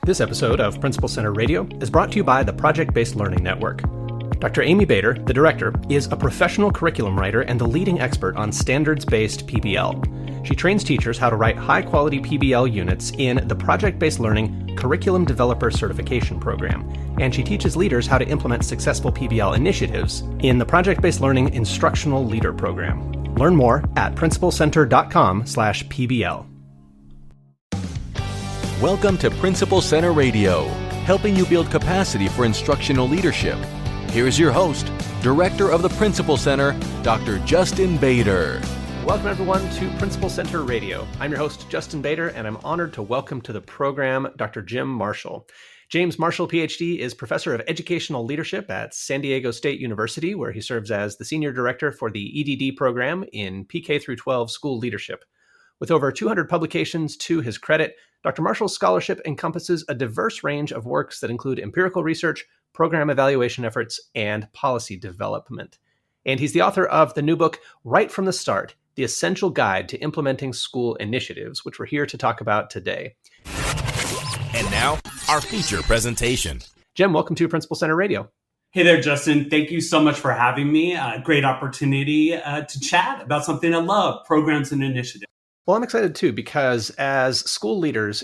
This episode of Principal Center Radio is brought to you by the Project-Based Learning Network. Dr. Amy Bader, the director, is a professional curriculum writer and the leading expert on standards-based PBL. She trains teachers how to write high-quality PBL units in the Project-Based Learning Curriculum Developer Certification Program, and she teaches leaders how to implement successful PBL initiatives in the Project-Based Learning Instructional Leader Program. Learn more at principalcenter.com/PBL. Welcome to Principal Center Radio, helping you build capacity for instructional leadership. Here's your host, Director of the Principal Center, Dr. Justin Bader. Welcome, everyone, to Principal Center Radio. I'm your host, Justin Bader, and I'm honored to welcome to the program Dr. Jim Marshall. James Marshall, PhD, is Professor of Educational Leadership at San Diego State University, where he serves as the Senior Director for the EDD program in PK through 12 school leadership. With over 200 publications to his credit, Dr. Marshall's scholarship encompasses a diverse range of works that include empirical research, program evaluation efforts, and policy development. And he's the author of the new book, Right from the Start, The Essential Guide to Implementing School Initiatives, which we're here to talk about today. And now, our feature presentation. Jim, welcome to Principal Center Radio. Hey there, Justin. Thank you so much for having me. Great opportunity to chat about something I love, programs and initiatives. Well, I'm excited too, because as school leaders,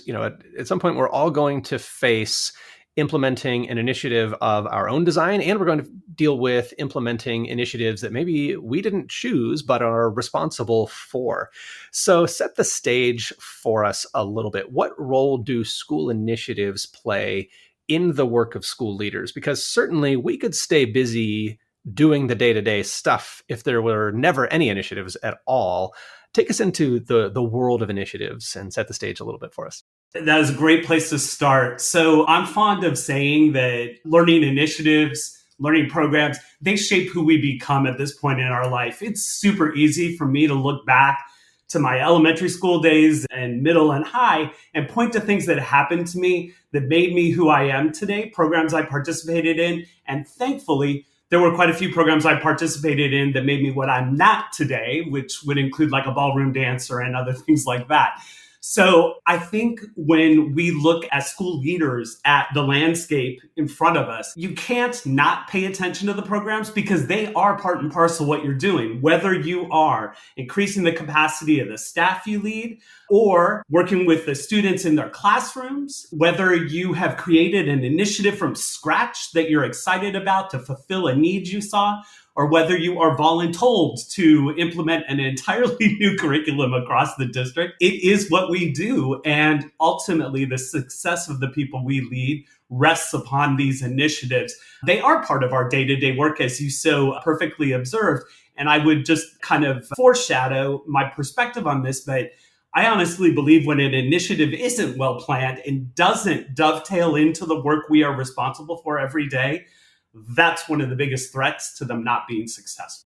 at some point, we're all going to face implementing an initiative of our own design, and we're going to deal with implementing initiatives that maybe we didn't choose, but are responsible for. So set the stage for us a little bit. What role do school initiatives play in the work of school leaders? Because certainly we could stay busy doing the day-to-day stuff if there were never any initiatives at all. Take us into the world of initiatives and set the stage a little bit for us. That is a great place to start. So I'm fond of saying that learning initiatives, learning programs, they shape who we become at this point in our life. It's super easy for me to look back to my elementary school days and middle and high and point to things that happened to me that made me who I am today, programs I participated in, and thankfully, there were quite a few programs I participated in that made me what I'm not today, which would include like a ballroom dancer and other things like that. So I think when we look as school leaders at the landscape in front of us, you can't not pay attention to the programs because they are part and parcel of what you're doing, whether you are increasing the capacity of the staff you lead or working with the students in their classrooms, whether you have created an initiative from scratch that you're excited about to fulfill a need you saw, or whether you are voluntold to implement an entirely new curriculum across the district. It is what we do. And ultimately, the success of the people we lead rests upon these initiatives. They are part of our day-to-day work, as you so perfectly observed. And I would just kind of foreshadow my perspective on this, but I honestly believe when an initiative isn't well planned and doesn't dovetail into the work we are responsible for every day, that's one of the biggest threats to them not being successful.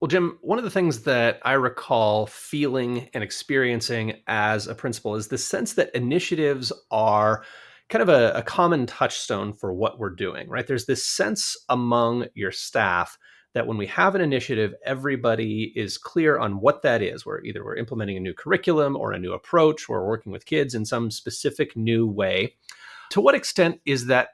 Well, Jim, one of the things that I recall feeling and experiencing as a principal is the sense that initiatives are kind of a common touchstone for what we're doing, right? There's this sense among your staff that when we have an initiative, everybody is clear on what that is. We're implementing a new curriculum or a new approach, or working with kids in some specific new way. To what extent is that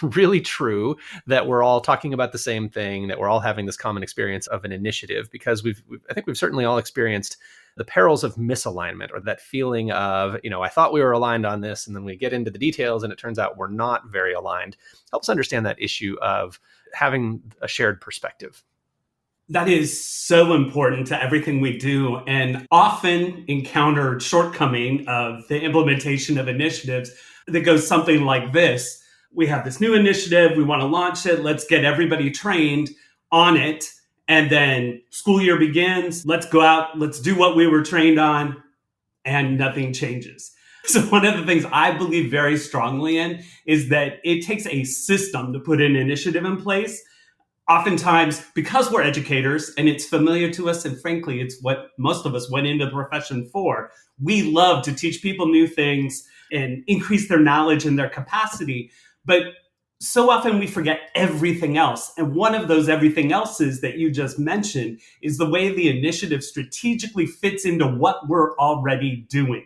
really true that we're all talking about the same thing, that we're all having this common experience of an initiative? Because I think we've certainly all experienced the perils of misalignment, or that feeling of, I thought we were aligned on this, and then we get into the details and it turns out we're not very aligned. Help us understand that issue of having a shared perspective. That is so important to everything we do, and often encountered shortcoming of the implementation of initiatives that goes something like this. We have this new initiative, we want to launch it, let's get everybody trained on it, and then school year begins, let's go out, let's do what we were trained on, and nothing changes. So one of the things I believe very strongly in is that it takes a system to put an initiative in place. Oftentimes, because we're educators and it's familiar to us, and frankly, it's what most of us went into the profession for, we love to teach people new things and increase their knowledge and their capacity. But so often we forget everything else. And one of those everything else's that you just mentioned is the way the initiative strategically fits into what we're already doing.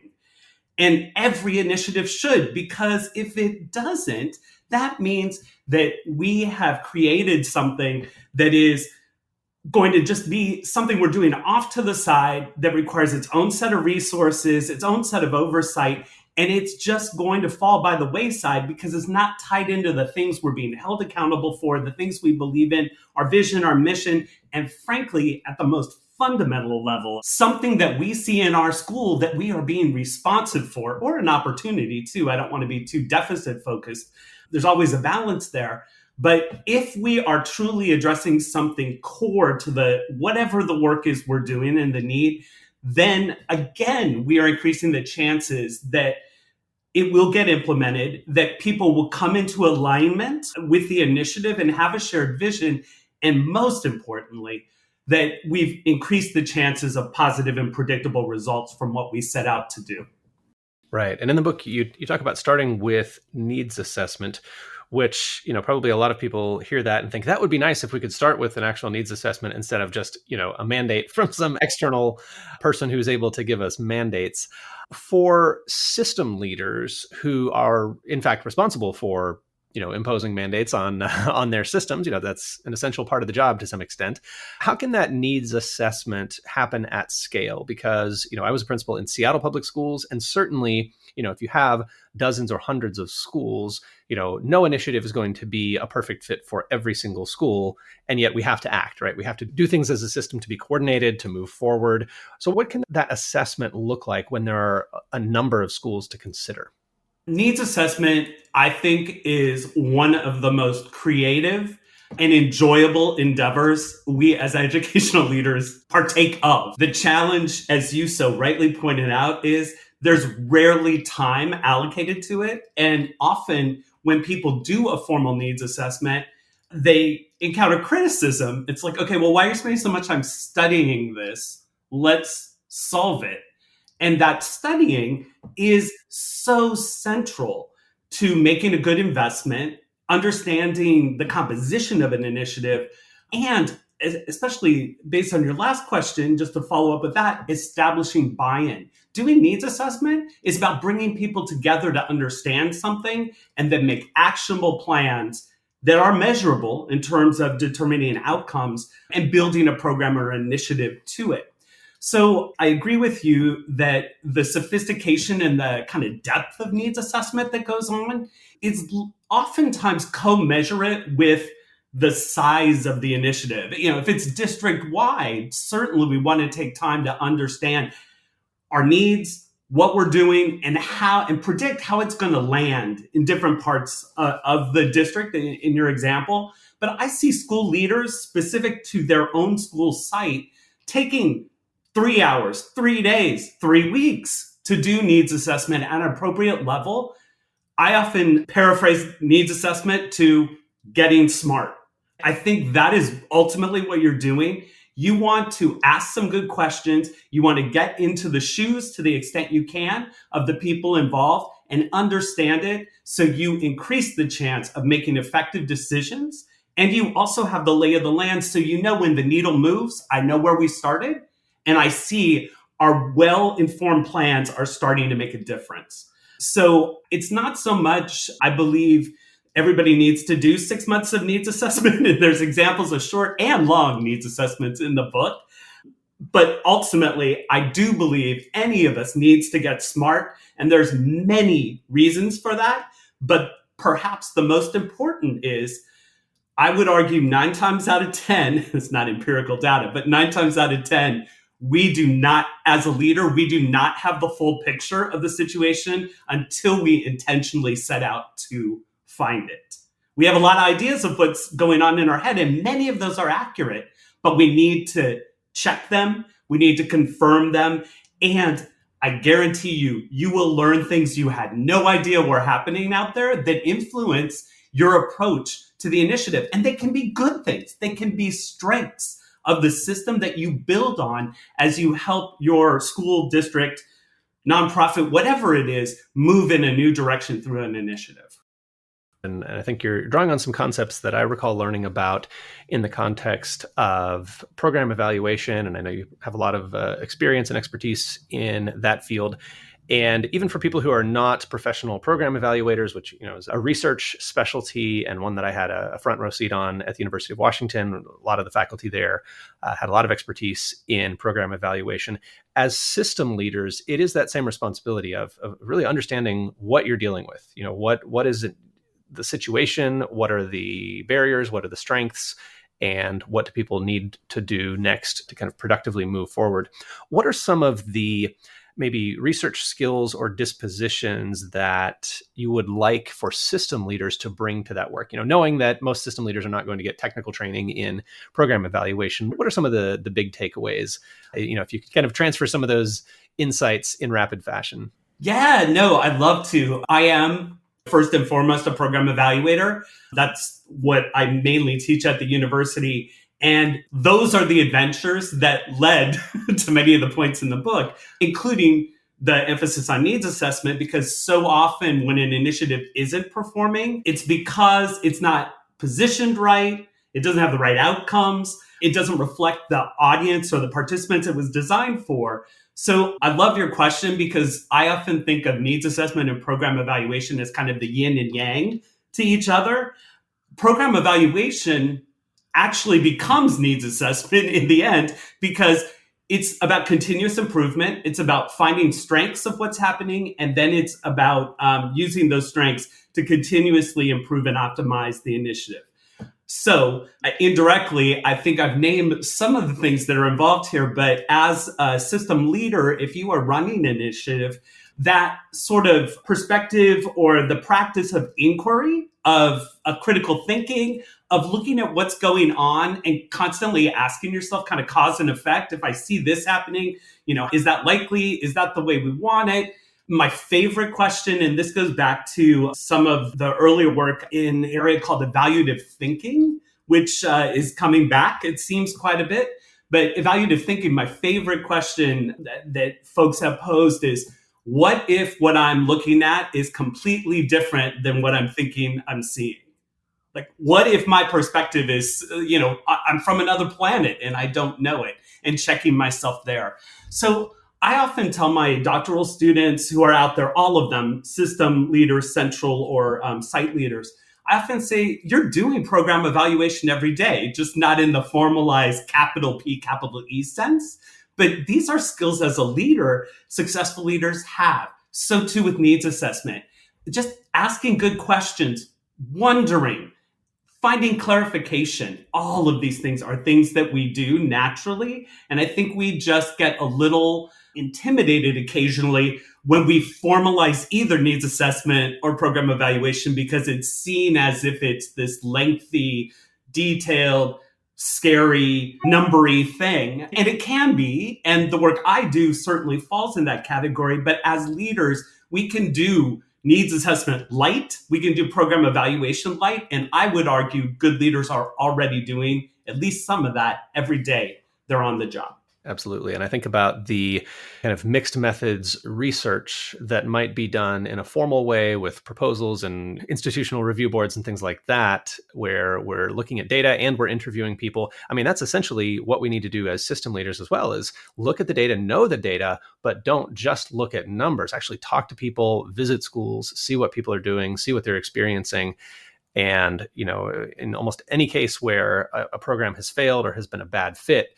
And every initiative should, because if it doesn't, that means that we have created something that is going to just be something we're doing off to the side that requires its own set of resources, its own set of oversight, and it's just going to fall by the wayside because it's not tied into the things we're being held accountable for, the things we believe in, our vision, our mission, and frankly, at the most fundamental level, something that we see in our school that we are being responsive for, or an opportunity too. I don't want to be too deficit focused. There's always a balance there. But if we are truly addressing something core to the whatever the work is we're doing and the need, then again, we are increasing the chances that it will get implemented, that people will come into alignment with the initiative and have a shared vision. And most importantly, that we've increased the chances of positive and predictable results from what we set out to do. Right. And in the book, you talk about starting with needs assessment, which, probably a lot of people hear that and think that would be nice if we could start with an actual needs assessment instead of just, a mandate from some external person who's able to give us mandates. For system leaders who are, in fact, responsible for imposing mandates on on their systems, that's an essential part of the job to some extent. How can that needs assessment happen at scale? Because I was a principal in Seattle public schools, and certainly if you have dozens or hundreds of schools, no initiative is going to be a perfect fit for every single school, and yet we have to act, right? We have to do things as a system to be coordinated, to move forward. So what can that assessment look like when there are a number of schools to consider? Needs assessment, I think, is one of the most creative and enjoyable endeavors we as educational leaders partake of. The challenge, as you so rightly pointed out, is there's rarely time allocated to it. And often when people do a formal needs assessment, they encounter criticism. It's like, okay, well, why are you spending so much time studying this? Let's solve it. And that studying is so central to making a good investment, understanding the composition of an initiative, and especially based on your last question, just to follow up with that, establishing buy-in. Doing needs assessment is about bringing people together to understand something and then make actionable plans that are measurable in terms of determining outcomes and building a program or initiative to it. So I agree with you that the sophistication and the kind of depth of needs assessment that goes on is oftentimes co-measurate with the size of the initiative. If it's district-wide, certainly we want to take time to understand our needs, what we're doing, and predict how it's going to land in different parts of the district in your example. But I see school leaders specific to their own school site taking 3 hours, 3 days, 3 weeks to do needs assessment at an appropriate level. I often paraphrase needs assessment to getting smart. I think that is ultimately what you're doing. You want to ask some good questions. You want to get into the shoes to the extent you can of the people involved and understand it so you increase the chance of making effective decisions. And you also have the lay of the land so you know when the needle moves, I know where we started. And I see our well-informed plans are starting to make a difference. So it's not so much, I believe, everybody needs to do 6 months of needs assessment. And there's examples of short and long needs assessments in the book. But ultimately, I do believe any of us needs to get smart. And there's many reasons for that. But perhaps the most important is, I would argue 9 times out of 10, it's not empirical data, but 9 times out of 10, we do not, as a leader, we do not have the full picture of the situation until we intentionally set out to find it. We have a lot of ideas of what's going on in our head, and many of those are accurate, but we need to check them. We need to confirm them. And I guarantee you, you will learn things you had no idea were happening out there that influence your approach to the initiative. And they can be good things. They can be strengths of the system that you build on as you help your school, district, nonprofit, whatever it is, move in a new direction through an initiative. And I think you're drawing on some concepts that I recall learning about in the context of program evaluation. And I know you have a lot of experience and expertise in that field. And even for people who are not professional program evaluators, which is a research specialty and one that I had a front row seat on at the University of Washington, a lot of the faculty there had a lot of expertise in program evaluation. As system leaders, it is that same responsibility of really understanding what you're dealing with. What is it, the situation? What are the barriers? What are the strengths? And what do people need to do next to kind of productively move forward? What are some of the maybe research skills or dispositions that you would like for system leaders to bring to that work? Knowing that most system leaders are not going to get technical training in program evaluation, what are some of the big takeaways? If you could kind of transfer some of those insights in rapid fashion. Yeah, no, I'd love to. I am first and foremost a program evaluator. That's what I mainly teach at the university. And those are the adventures that led to many of the points in the book, including the emphasis on needs assessment, because so often when an initiative isn't performing, it's because it's not positioned right, it doesn't have the right outcomes, it doesn't reflect the audience or the participants it was designed for. So I love your question because I often think of needs assessment and program evaluation as kind of the yin and yang to each other. Program evaluation actually becomes needs assessment in the end because it's about continuous improvement. It's about finding strengths of what's happening. And then it's about using those strengths to continuously improve and optimize the initiative. So indirectly, I think I've named some of the things that are involved here. But as a system leader, if you are running an initiative, that sort of perspective or the practice of inquiry, of critical thinking, of looking at what's going on and constantly asking yourself kind of cause and effect. If I see this happening, is that likely? Is that the way we want it? My favorite question, and this goes back to some of the earlier work in an area called evaluative thinking, which is coming back, it seems, quite a bit. But evaluative thinking, my favorite question that folks have posed is, what if what I'm looking at is completely different than what I'm thinking I'm seeing? Like, what if my perspective is, I'm from another planet and I don't know it, and checking myself there. So I often tell my doctoral students who are out there, all of them, system leaders, central or site leaders, I often say, you're doing program evaluation every day, just not in the formalized capital P, capital E sense. But these are skills as a leader, successful leaders have. So too with needs assessment. Just asking good questions, wondering, finding clarification. All of these things are things that we do naturally. And I think we just get a little intimidated occasionally when we formalize either needs assessment or program evaluation because it's seen as if it's this lengthy, detailed, scary, numbery thing. And it can be. And the work I do certainly falls in that category. But as leaders, we can do needs assessment light. We can do program evaluation light. And I would argue good leaders are already doing at least some of that every day they're on the job. Absolutely. And I think about the kind of mixed methods research that might be done in a formal way with proposals and institutional review boards and things like that, where we're looking at data and we're interviewing people. I mean, that's essentially what we need to do as system leaders as well, is look at the data, know the data, but don't just look at numbers. Actually talk to people, visit schools, see what people are doing, see what they're experiencing. And, in almost any case where a program has failed or has been a bad fit,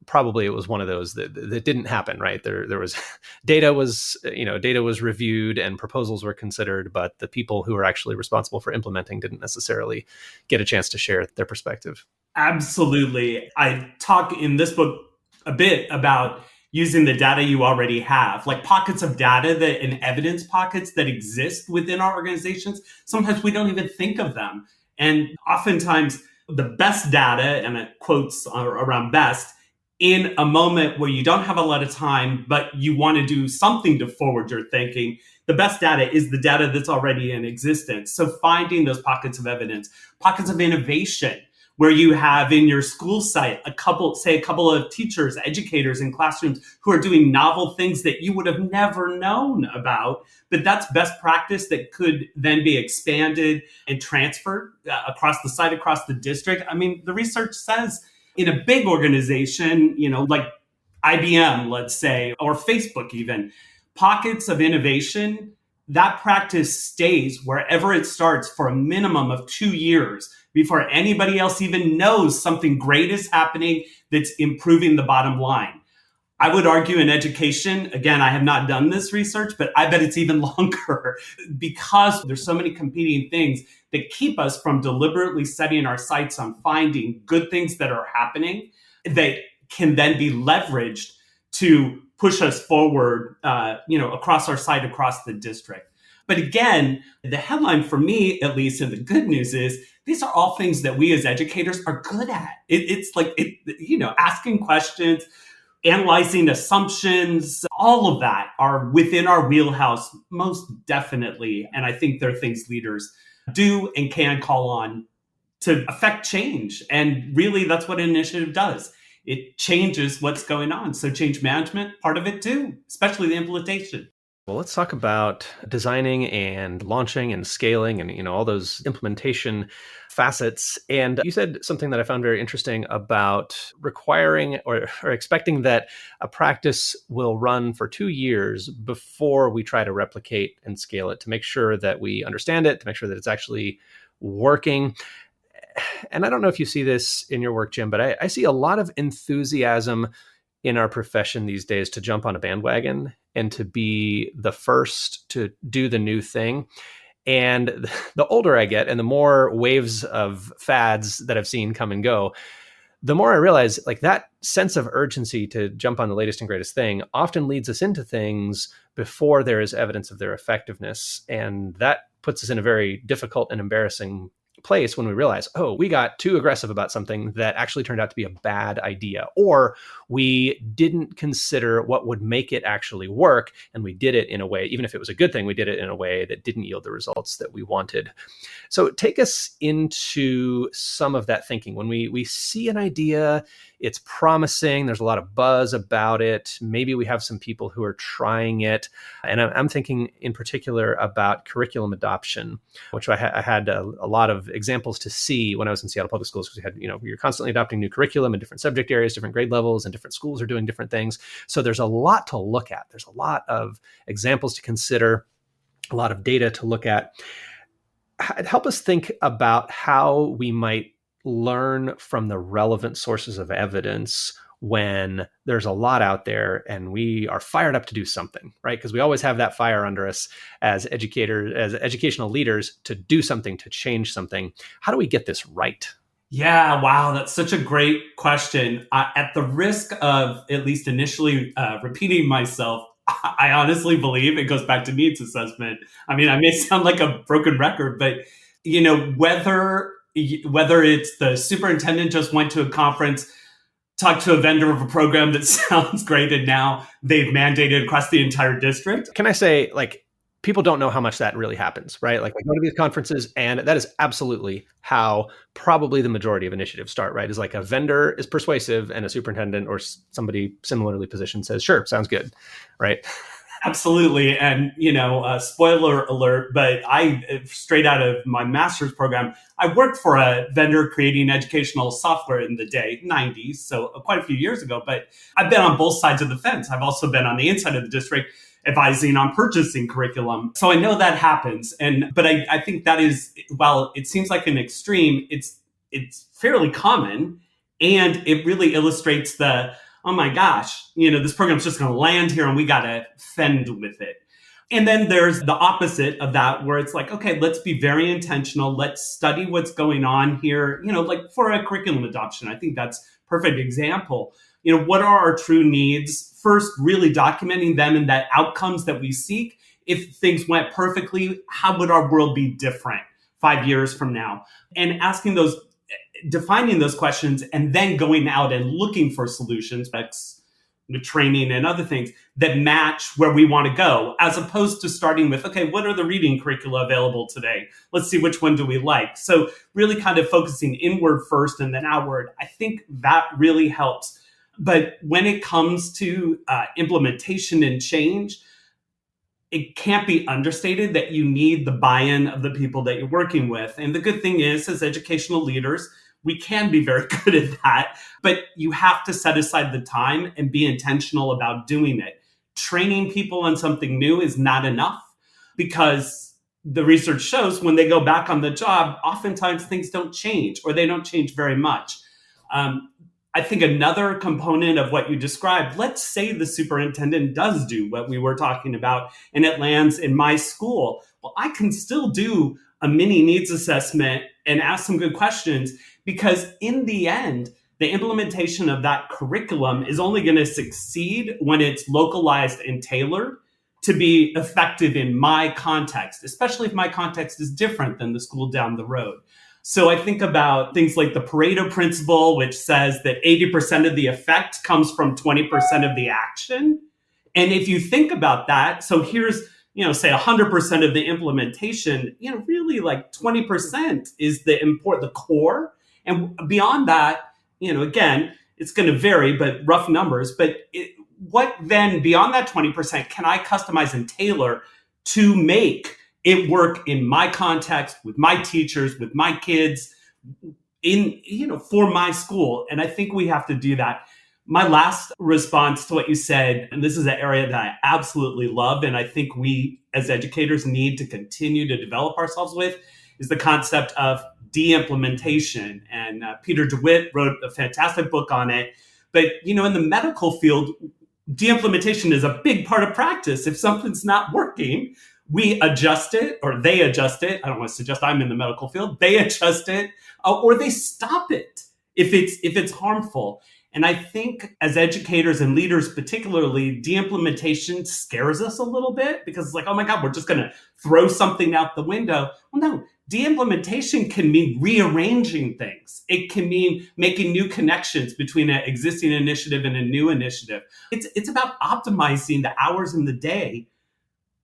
probably it was one of those that didn't happen, right? There was data was reviewed and proposals were considered, but the people who were actually responsible for implementing didn't necessarily get a chance to share their perspective. Absolutely. I talk in this book a bit about using the data you already have, like pockets of data and evidence pockets that exist within our organizations. Sometimes we don't even think of them. And oftentimes the best data, and it quotes around best, in a moment where you don't have a lot of time, but you want to do something to forward your thinking, the best data is the data that's already in existence. So finding those pockets of evidence, pockets of innovation, where you have in your school site a couple of teachers, educators in classrooms who are doing novel things that you would have never known about, but that's best practice that could then be expanded and transferred across the site, across the district. I mean, the research says in a big organization, like IBM, let's say, or Facebook even, pockets of innovation, that practice stays wherever it starts for a minimum of 2 years before anybody else even knows something great is happening that's improving the bottom line. I would argue in education, again, I have not done this research, but I bet it's even longer because there's so many competing things that keep us from deliberately setting our sights on finding good things that are happening that can then be leveraged to push us forward, across our site, across the district. But again, the headline for me, at least, and the good news is these are all things that we as educators are good at. Asking questions, analyzing assumptions, all of that are within our wheelhouse, most definitely. And I think they're things leaders do and can call on to affect change. And really, that's what an initiative does. It changes what's going on. So change management, part of it too, especially the implementation. Well, let's talk about designing and launching and scaling and all those implementation facets. And you said something that I found very interesting about requiring or expecting that a practice will run for 2 years before we try to replicate and scale it, to make sure that we understand it, to make sure that it's actually working. And I don't know if you see this in your work, Jim, but I see a lot of enthusiasm in our profession these days to jump on a bandwagon and to be the first to do the new thing. And the older I get and the more waves of fads that I've seen come and go, the more I realize like that sense of urgency to jump on the latest and greatest thing often leads us into things before there is evidence of their effectiveness. And that puts us in a very difficult and embarrassing place when we realize, oh, we got too aggressive about something that actually turned out to be a bad idea, or we didn't consider what would make it actually work. And we did it in a way, even if it was a good thing, we did it in a way that didn't yield the results that we wanted. So take us into some of that thinking. When we see an idea, it's promising, there's a lot of buzz about it. Maybe we have some people who are trying it. And I'm thinking in particular about curriculum adoption, which I had a lot of examples to see when I was in Seattle Public Schools, because you're constantly adopting new curriculum in different subject areas, different grade levels, and different schools are doing different things. So there's a lot to look at. There's a lot of examples to consider, a lot of data to look at. Help us think about how we might learn from the relevant sources of evidence when there's a lot out there and we are fired up to do something, right? Because we always have that fire under us as educators, as educational leaders, to do something, to change something. How do we get this right? Yeah, wow, that's such a great question. At the risk of at least initially repeating myself, I honestly believe it goes back to needs assessment. I mean, I may sound like a broken record, but whether it's the superintendent just went to a conference, talked to a vendor of a program that sounds great, and now they've mandated across the entire district. Can I say, people don't know how much that really happens, right? Like I go to these conferences, and that is absolutely how probably the majority of initiatives start, right? Is like a vendor is persuasive and a superintendent or somebody similarly positioned says, sure, sounds good, right? Absolutely. And, spoiler alert, but I, straight out of my master's program, I worked for a vendor creating educational software in the day, 90s, so quite a few years ago. But I've been on both sides of the fence. I've also been on the inside of the district advising on purchasing curriculum. So I know that happens. But I think that is, while it seems like an extreme, it's fairly common. And it really illustrates oh my gosh, this program's just going to land here and we got to fend with it. And then there's the opposite of that, where it's like, okay, let's be very intentional. Let's study what's going on here, like for a curriculum adoption. I think that's a perfect example. What are our true needs? First, really documenting them and that outcomes that we seek. If things went perfectly, how would our world be different 5 years from now? And defining those questions and then going out and looking for solutions, with training and other things that match where we want to go, as opposed to starting with, okay, what are the reading curricula available today? Let's see which one do we like. So really kind of focusing inward first and then outward. I think that really helps. But when it comes to implementation and change, it can't be understated that you need the buy-in of the people that you're working with. And the good thing is, as educational leaders, we can be very good at that, but you have to set aside the time and be intentional about doing it. training people on something new is not enough, because the research shows when they go back on the job, oftentimes things don't change, or they don't change very much. I think another component of what you described, let's say the superintendent does do what we were talking about and it lands in my school. Well, I can still do a mini needs assessment and ask some good questions, because in the end, the implementation of that curriculum is only going to succeed when it's localized and tailored to be effective in my context, especially if my context is different than the school down the road. So I think about things like the Pareto principle, which says that 80% of the effect comes from 20% of the action. And if you think about that, so here's, say 100% of the implementation, really like 20% is the core. And beyond that, again, it's going to vary, but rough numbers. But what then beyond that 20% can I customize and tailor to make it work in my context, with my teachers, with my kids, for my school? And I think we have to do that. My last response to what you said, and this is an area that I absolutely love, and I think we as educators need to continue to develop ourselves with, is the concept of de-implementation. And Peter DeWitt wrote a fantastic book on it. But, in the medical field, de-implementation is a big part of practice. If something's not working, we adjust it, or they adjust it. I don't want to suggest I'm in the medical field. They adjust it, or they stop it if it's harmful. And I think as educators and leaders, particularly, de-implementation scares us a little bit, because it's like, oh my God, we're just going to throw something out the window. Well, no, de-implementation can mean rearranging things. It can mean making new connections between an existing initiative and a new initiative. It's about optimizing the hours in the day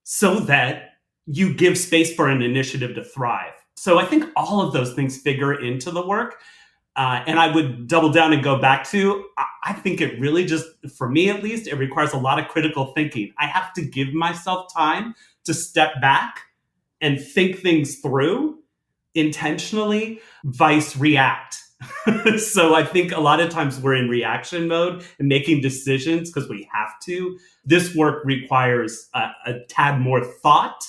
so that you give space for an initiative to thrive. So I think all of those things figure into the work. And I would double down and go back to, I think it really just, for me at least, it requires a lot of critical thinking. I have to give myself time to step back and think things through intentionally, vice react. So I think a lot of times we're in reaction mode and making decisions because we have to. This work requires a tad more thought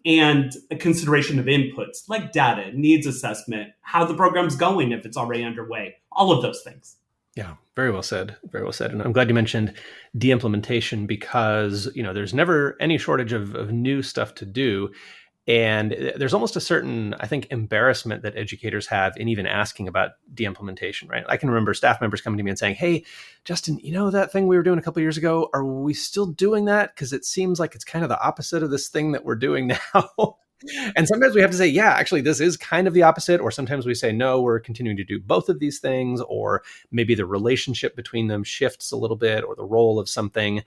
and a consideration of inputs like data, needs assessment, how the program's going if it's already underway, all of those things. Yeah, very well said. Very well said. And I'm glad you mentioned de-implementation, because, there's never any shortage of new stuff to do. And there's almost a certain, I think, embarrassment that educators have in even asking about de-implementation, right? I can remember staff members coming to me and saying, hey, Justin, that thing we were doing a couple of years ago, are we still doing that? Because it seems like it's kind of the opposite of this thing that we're doing now. And sometimes we have to say, yeah, actually, this is kind of the opposite. Or sometimes we say, no, we're continuing to do both of these things. Or maybe the relationship between them shifts a little bit, or the role of something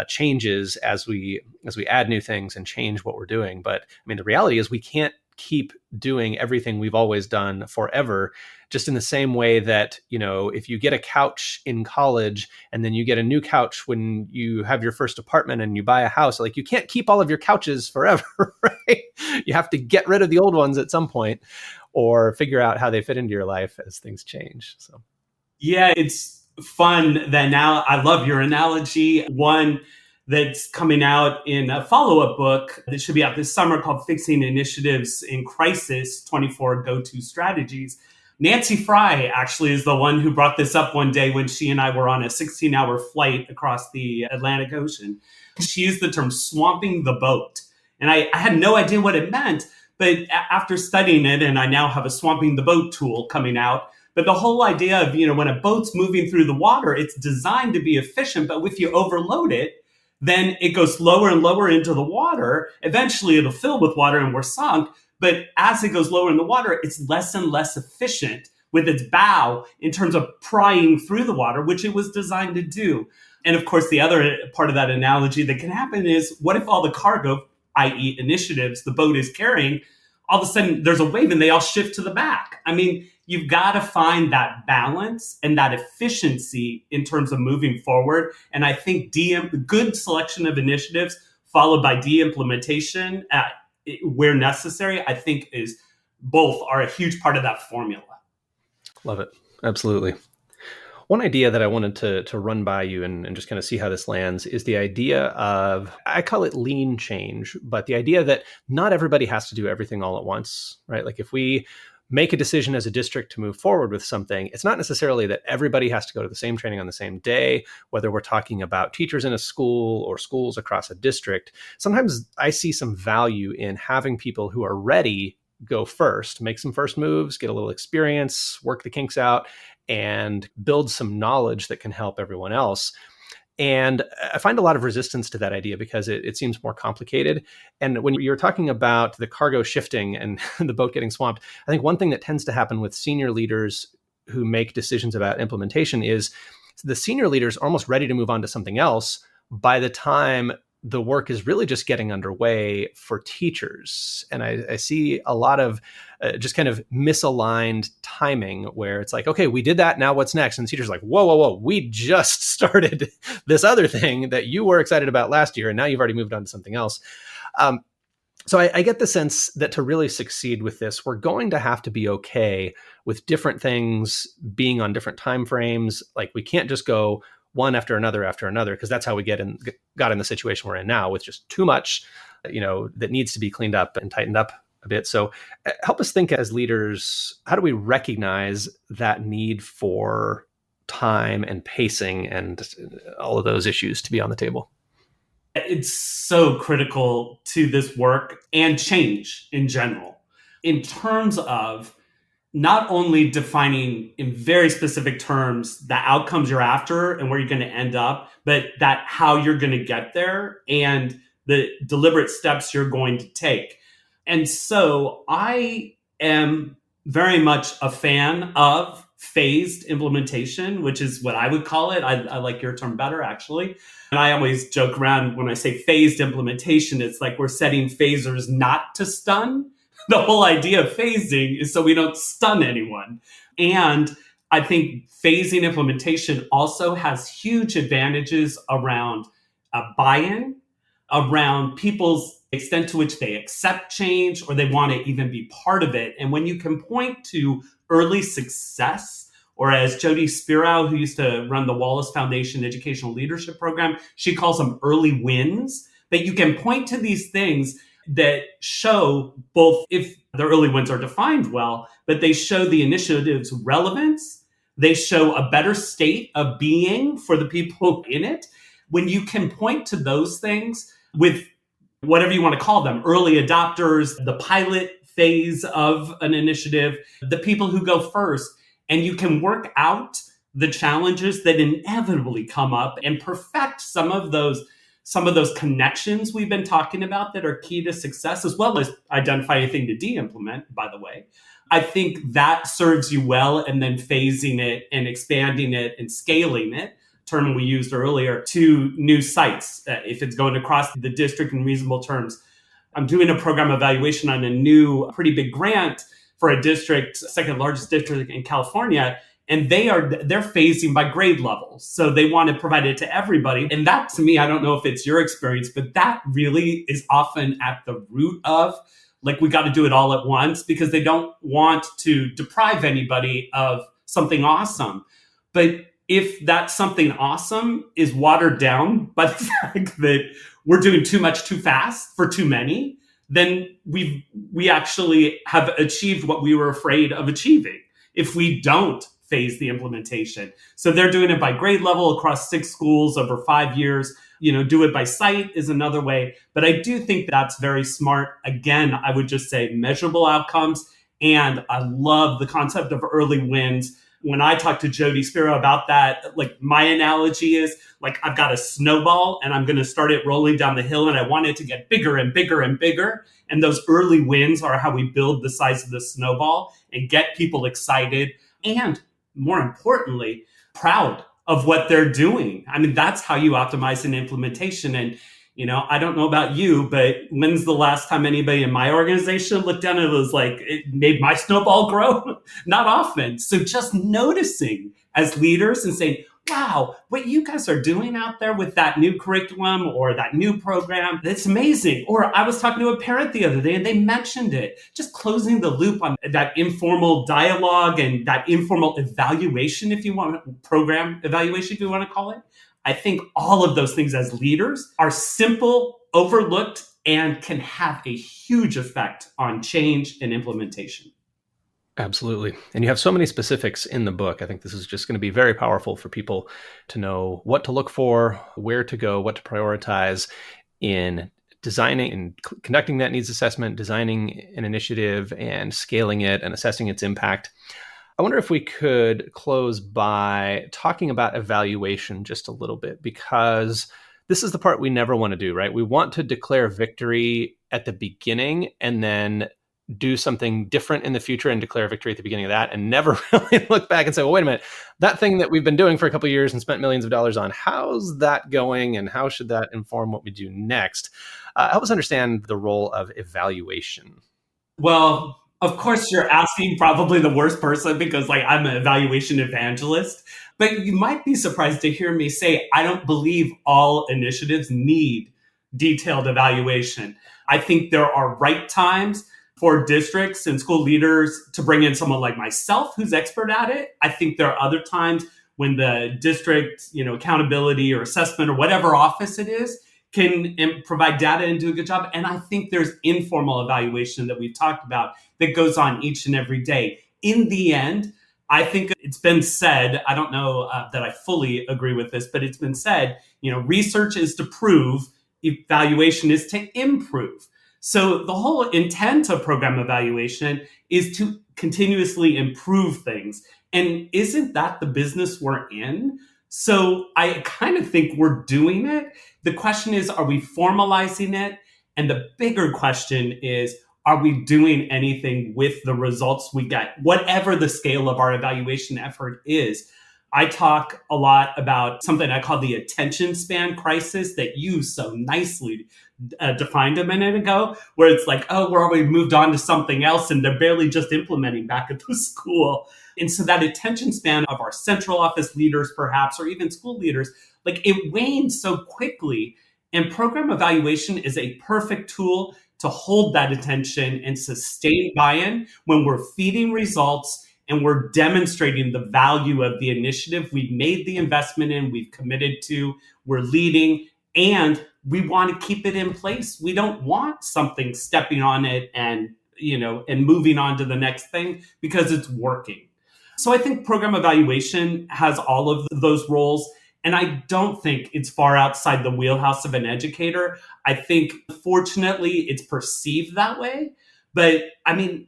changes as we add new things and change what we're doing. But I mean, the reality is we can't keep doing everything we've always done forever. Just in the same way that, if you get a couch in college and then you get a new couch when you have your first apartment and you buy a house, like, you can't keep all of your couches forever, right? You have to get rid of the old ones at some point, or figure out how they fit into your life as things change. So, yeah, it's fun that now I love your analogy. One that's coming out in a follow-up book that should be out this summer called Fixing Initiatives in Crisis, 24 Go-To Strategies. Nancy Fry actually is the one who brought this up one day when she and I were on a 16-hour flight across the Atlantic Ocean. She used the term swamping the boat. And I had no idea what it meant, but after studying it, and I now have a swamping the boat tool coming out, but the whole idea of, when a boat's moving through the water, it's designed to be efficient, but if you overload it, then it goes lower and lower into the water. Eventually it'll fill with water and we're sunk. But as it goes lower in the water, it's less and less efficient with its bow in terms of prying through the water, which it was designed to do. And of course, the other part of that analogy that can happen is, what if all the cargo, i.e. initiatives, the boat is carrying, all of a sudden there's a wave and they all shift to the back? I mean, you've got to find that balance and that efficiency in terms of moving forward. And I think good selection of initiatives followed by de-implementation where necessary, I think both are a huge part of that formula. Love it. Absolutely. One idea that I wanted to run by you and just kind of see how this lands is the idea of, I call it lean change, but the idea that not everybody has to do everything all at once, right? Like if we make a decision as a district to move forward with something, it's not necessarily that everybody has to go to the same training on the same day, whether we're talking about teachers in a school or schools across a district. Sometimes I see some value in having people who are ready go first, make some first moves, get a little experience, work the kinks out, and build some knowledge that can help everyone else. And I find a lot of resistance to that idea because it seems more complicated. And when you're talking about the cargo shifting and the boat getting swamped, I think one thing that tends to happen with senior leaders who make decisions about implementation is the senior leaders are almost ready to move on to something else by the time the work is really just getting underway for teachers. And I see a lot of just kind of misaligned timing where it's like, okay, we did that. Now what's next? And the teacher's like, whoa, whoa, whoa, we just started this other thing that you were excited about last year. And now you've already moved on to something else. So I get the sense that to really succeed with this, we're going to have to be okay with different things being on different time frames. Like we can't just go one after another, because that's how we got in the situation we're in now with just too much, that needs to be cleaned up and tightened up a bit. So help us think as leaders, how do we recognize that need for time and pacing and all of those issues to be on the table? It's so critical to this work and change in general, in terms of not only defining in very specific terms the outcomes you're after and where you're going to end up, but that how you're going to get there and the deliberate steps you're going to take. And so I am very much a fan of phased implementation, which is what I would call it. I like your term better, actually. And I always joke around when I say phased implementation, it's like we're setting phasers not to stun. The whole idea of phasing is so we don't stun anyone. And I think phasing implementation also has huge advantages around buy-in, around people's extent to which they accept change or they want to even be part of it. And when you can point to early success, or as Jody Spiro, who used to run the Wallace Foundation Educational Leadership Program, she calls them early wins, that you can point to these things that show both if the early wins are defined well, but they show the initiative's relevance. They show a better state of being for the people in it. When you can point to those things with whatever you want to call them, early adopters, the pilot phase of an initiative, the people who go first, and you can work out the challenges that inevitably come up and perfect some of those connections we've been talking about that are key to success, as well as identify anything to de-implement, by the way. I think that serves you well, and then phasing it and expanding it and scaling it, term we used earlier, to new sites. If it's going across the district in reasonable terms. I'm doing a program evaluation on a new pretty big grant for a district, second largest district in California. And they're phasing by grade levels. So they want to provide it to everybody. And that, to me, I don't know if it's your experience, but that really is often at the root of, like, we got to do it all at once because they don't want to deprive anybody of something awesome. But if that something awesome is watered down by the fact that we're doing too much too fast for too many, then we actually have achieved what we were afraid of achieving if we don't phase the implementation. So they're doing it by grade level across 6 schools over 5 years. Do it by site is another way. But I do think that's very smart. Again, I would just say measurable outcomes. And I love the concept of early wins. When I talk to Jody Spiro about that, like, my analogy is like, I've got a snowball and I'm going to start it rolling down the hill and I want it to get bigger and bigger and bigger. And those early wins are how we build the size of the snowball and get people excited and, more importantly, proud of what they're doing. I mean, that's how you optimize an implementation. And, I don't know about you, but when's the last time anybody in my organization looked down and it was like, it made my snowball grow? Not often. So just noticing as leaders and saying, wow, what you guys are doing out there with that new curriculum or that new program, that's amazing. Or I was talking to a parent the other day and they mentioned it. Just closing the loop on that informal dialogue and that informal evaluation, if you want, program evaluation, if you want to call it. I think all of those things as leaders are simple, overlooked, and can have a huge effect on change and implementation. Absolutely. And you have so many specifics in the book. I think this is just going to be very powerful for people to know what to look for, where to go, what to prioritize in designing and conducting that needs assessment, designing an initiative and scaling it and assessing its impact. I wonder if we could close by talking about evaluation just a little bit, because this is the part we never want to do, right? We want to declare victory at the beginning and then do something different in the future and declare victory at the beginning of that, and never really look back and say, well, wait a minute, that thing that we've been doing for a couple of years and spent millions of dollars on, how's that going and how should that inform what we do next? Help us understand the role of evaluation. Well, of course, you're asking probably the worst person because, like, I'm an evaluation evangelist. But you might be surprised to hear me say I don't believe all initiatives need detailed evaluation. I think there are right times for districts and school leaders to bring in someone like myself who's expert at it. I think there are other times when the district, accountability or assessment or whatever office it is can provide data and do a good job. And I think there's informal evaluation that we've talked about that goes on each and every day. In the end, I think it's been said, I don't know that I fully agree with this, but it's been said, research is to prove, evaluation is to improve. So the whole intent of program evaluation is to continuously improve things. And isn't that the business we're in? So I kind of think we're doing it. The question is, are we formalizing it? And the bigger question is, are we doing anything with the results we get, whatever the scale of our evaluation effort is? I talk a lot about something I call the attention span crisis that you so nicely defined a minute ago, where it's like, oh, we're already moved on to something else and they're barely just implementing back at the school. And so that attention span of our central office leaders, perhaps, or even school leaders, like it wanes so quickly. And program evaluation is a perfect tool to hold that attention and sustain buy-in when we're feeding results and we're demonstrating the value of the initiative we've made the investment in, we've committed to, we're leading, and we want to keep it in place. We don't want something stepping on it and moving on to the next thing because it's working. So I think program evaluation has all of those roles. And I don't think it's far outside the wheelhouse of an educator. I think, fortunately, it's perceived that way. But I mean,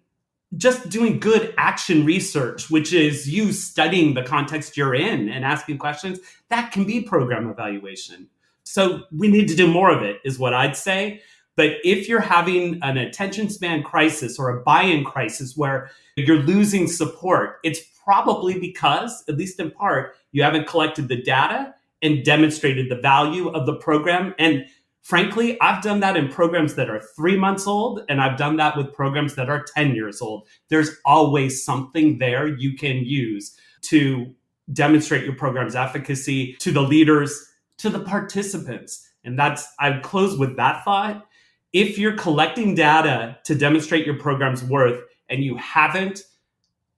just doing good action research, which is you studying the context you're in and asking questions, that can be program evaluation. So we need to do more of it, is what I'd say. But if you're having an attention span crisis or a buy-in crisis where you're losing support, it's probably because, at least in part, you haven't collected the data and demonstrated the value of the program. And frankly, I've done that in programs that are 3 months old, and I've done that with programs that are 10 years old. There's always something there you can use to demonstrate your program's efficacy to the leaders, to the participants. And I'd close with that thought. If you're collecting data to demonstrate your program's worth and you haven't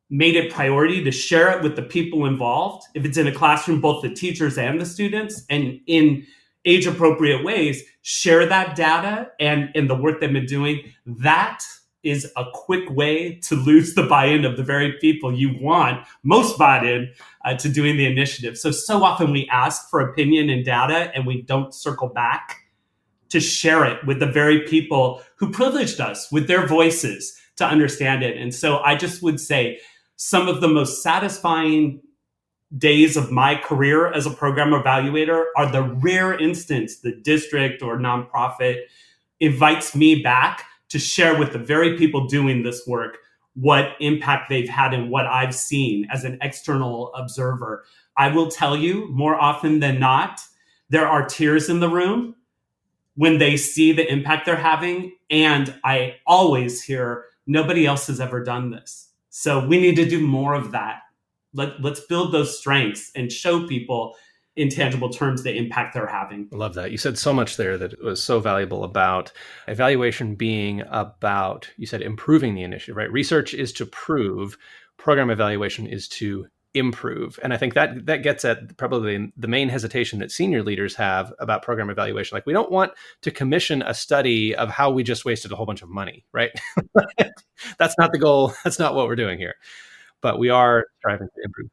made it priority to share it with the people involved, if it's in a classroom, both the teachers and the students, and in age appropriate ways, share that data and the work they've been doing, that is a quick way to lose the buy-in of the very people you want most bought in to doing the initiative. So often we ask for opinion and data and we don't circle back to share it with the very people who privileged us with their voices to understand it. And so I just would say some of the most satisfying days of my career as a program evaluator are the rare instance the district or nonprofit invites me back to share with the very people doing this work what impact they've had and what I've seen as an external observer. I will tell you, more often than not, there are tears in the room when they see the impact they're having. And I always hear, nobody else has ever done this. So we need to do more of that. Let's build those strengths and show people in tangible terms the impact they're having. I love that. You said so much there that was so valuable about evaluation being about, you said, improving the initiative, right? Research is to prove, program evaluation is to improve. And I think that gets at probably the main hesitation that senior leaders have about program evaluation. Like, we don't want to commission a study of how we just wasted a whole bunch of money, right? That's not the goal. That's not what we're doing here. But we are striving to improve.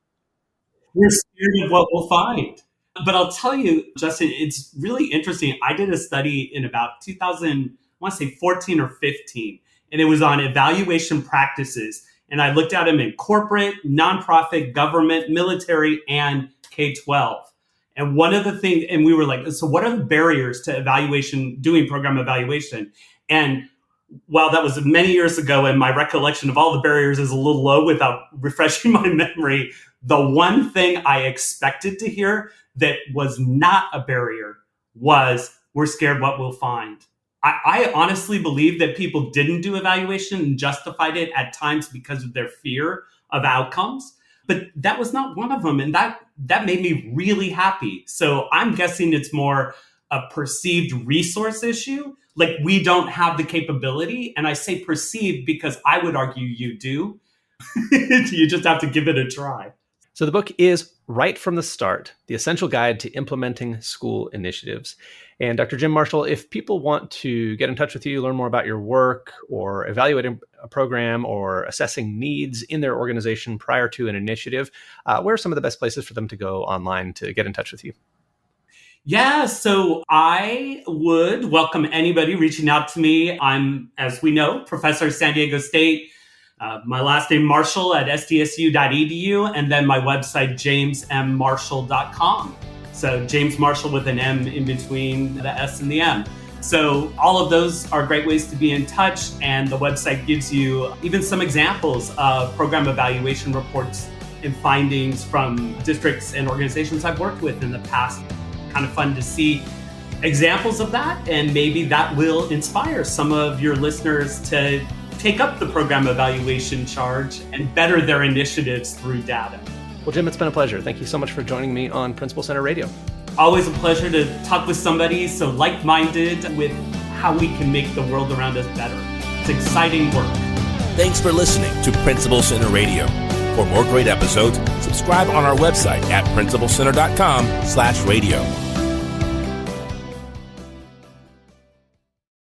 We're scared of what we'll find. But I'll tell you, Justin, it's really interesting. I did a study in about 2000, I want to say 14 or 15, and it was on evaluation practices. And I looked at them in corporate, nonprofit, government, military, and K-12. And one of the things, and we were like, so what are the barriers to evaluation, doing program evaluation? And while that was many years ago, and my recollection of all the barriers is a little low without refreshing my memory, the one thing I expected to hear that was not a barrier was, we're scared what we'll find. I honestly believe that people didn't do evaluation and justified it at times because of their fear of outcomes. But that was not one of them. And that made me really happy. So I'm guessing it's more a perceived resource issue. Like, we don't have the capability. And I say perceived because I would argue you do. You just have to give it a try. So the book is Right from the Start, The Essential Guide to Implementing School Initiatives. And Dr. Jim Marshall, if people want to get in touch with you, learn more about your work, or evaluating a program, or assessing needs in their organization prior to an initiative, where are some of the best places for them to go online to get in touch with you? Yeah, so I would welcome anybody reaching out to me. I'm, as we know, professor at San Diego State. My last name, Marshall, at sdsu.edu, and then my website, jamesmmarshall.com. So James Marshall with an M in between the S and the M. So all of those are great ways to be in touch, and the website gives you even some examples of program evaluation reports and findings from districts and organizations I've worked with in the past. Kind of fun to see examples of that, and maybe that will inspire some of your listeners to take up the program evaluation charge and better their initiatives through data. Well, Jim, it's been a pleasure. Thank you so much for joining me on Principal Center Radio. Always a pleasure to talk with somebody so like-minded with how we can make the world around us better. It's exciting work. Thanks for listening to Principal Center Radio. For more great episodes, subscribe on our website at principalcenter.com/radio.